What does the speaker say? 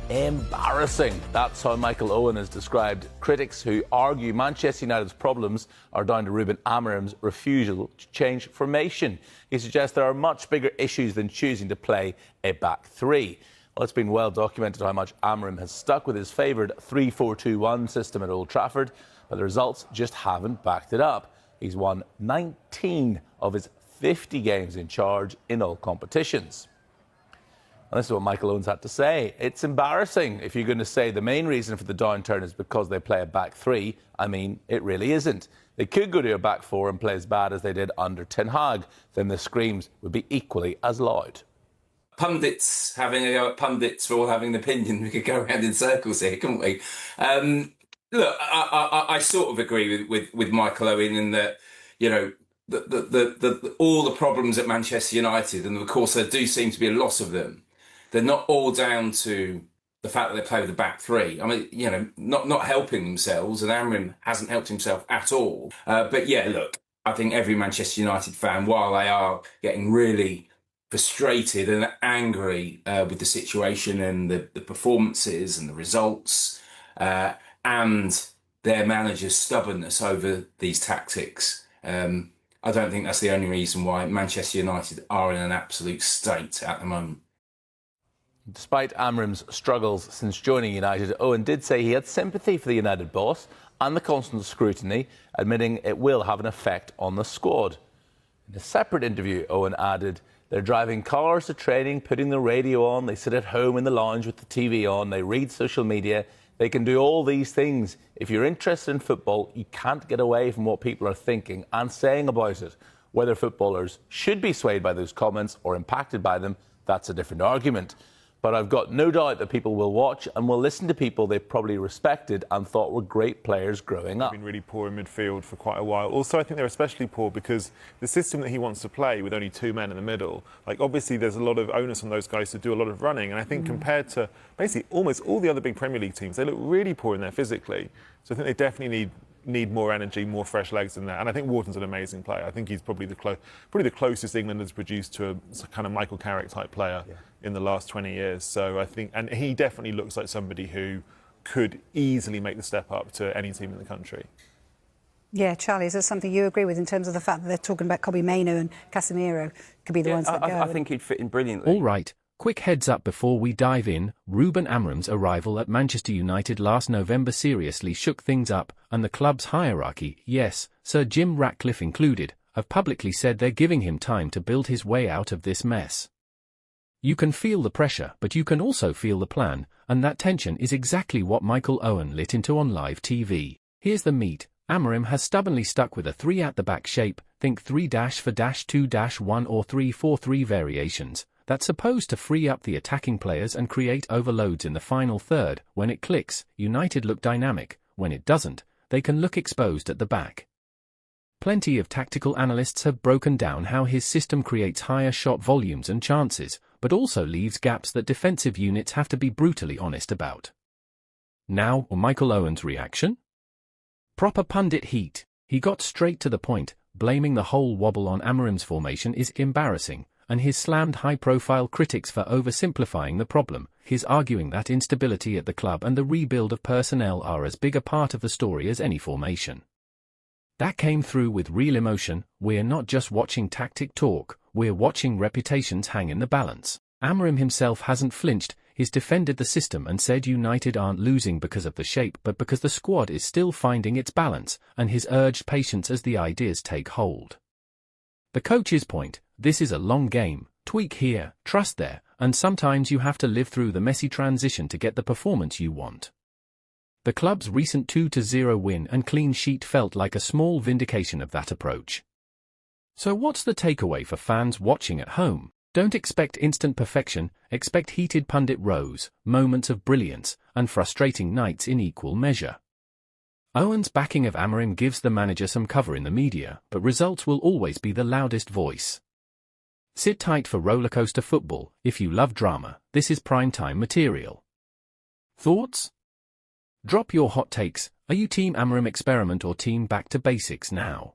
Embarrassing. That's how Michael Owen has described critics who argue Manchester United's problems are down to Ruben Amorim's refusal to change formation. He suggests there are much bigger issues than choosing to play a back three. Well, it's been well documented how much Amorim has stuck with his favoured 3-4-2-1 system at Old Trafford, but the results just haven't backed it up. He's won 19 of his 50 games in charge in all competitions. And this is what Michael Owens had to say. It's embarrassing if you're going to say the main reason for the downturn is because they play a back three. I mean, it really isn't. They could go to a back four and play as bad as they did under Ten Hag. Then the screams would be equally as loud. Pundits having a go at pundits for all having an opinion. We could go around in circles here, couldn't we? Look, I sort of agree with Michael Owen in that, you know, all the problems at Manchester United, and of course there do seem to be a lot of them, they're not all down to the fact that they play with a back three. I mean, you know, not helping themselves, and Amorim hasn't helped himself at all. But yeah, look, I think every Manchester United fan, while they are getting really frustrated and angry with the situation and the performances and the results, and their manager's stubbornness over these tactics, I don't think that's the only reason why Manchester United are in an absolute state at the moment. Despite Amorim's struggles since joining United, Owen did say he had sympathy for the United boss and the constant scrutiny, admitting it will have an effect on the squad. In a separate interview, Owen added, "They're driving cars to training, putting the radio on, they sit at home in the lounge with the TV on, they read social media. They can do all these things. If you're interested in football, you can't get away from what people are thinking and saying about it. Whether footballers should be swayed by those comments or impacted by them, that's a different argument. But I've got no doubt that people will watch and will listen to people they probably respected and thought were great players growing up." They've been really poor in midfield for quite a while. Also, I think they're especially poor because the system that he wants to play with only two men in the middle, like obviously there's a lot of onus on those guys to do a lot of running. And I think compared to basically almost all the other big Premier League teams, they look really poor in there physically. So I think they definitely need more energy, more fresh legs than that. And I think Wharton's an amazing player. I think he's probably the closest England has produced to a kind of Michael Carrick type player in the last 20 years. So I think, and he definitely looks like somebody who could easily make the step up to any team in the country. Yeah, Charlie, is there something you agree with in terms of the fact that they're talking about Kobbie Mainoo and Casemiro could be the ones that go? I think he'd fit in brilliantly. All right. Quick heads up before we dive in, Ruben Amorim's arrival at Manchester United last November seriously shook things up, and the club's hierarchy, yes, Sir Jim Ratcliffe included, have publicly said they're giving him time to build his way out of this mess. You can feel the pressure, but you can also feel the plan, and that tension is exactly what Michael Owen lit into on live TV. Here's the meat. Amorim has stubbornly stuck with a 3 at the back shape, think 3-4-2-1 or 3-4-3 variations. That's supposed to free up the attacking players and create overloads in the final third. When it clicks, United look dynamic. When it doesn't, they can look exposed at the back. Plenty of tactical analysts have broken down how his system creates higher shot volumes and chances, but also leaves gaps that defensive units have to be brutally honest about. Now, Michael Owen's reaction? Proper pundit heat. He got straight to the point, blaming the whole wobble on Amorim's formation is embarrassing, and he's slammed high-profile critics for oversimplifying the problem. He's arguing that instability at the club and the rebuild of personnel are as big a part of the story as any formation. That came through with real emotion. We're not just watching tactic talk, we're watching reputations hang in the balance. Amorim himself hasn't flinched. He's defended the system and said United aren't losing because of the shape but because the squad is still finding its balance, and he's urged patience as the ideas take hold. The coach's point, this is a long game, tweak here, trust there, and sometimes you have to live through the messy transition to get the performance you want. The club's recent 2-0 win and clean sheet felt like a small vindication of that approach. So what's the takeaway for fans watching at home? Don't expect instant perfection, expect heated pundit rows, moments of brilliance, and frustrating nights in equal measure. Owen's backing of Amorim gives the manager some cover in the media, but results will always be the loudest voice. Sit tight for rollercoaster football. If you love drama, this is prime-time material. Thoughts? Drop your hot takes. Are you Team Amorim experiment or Team back to basics now?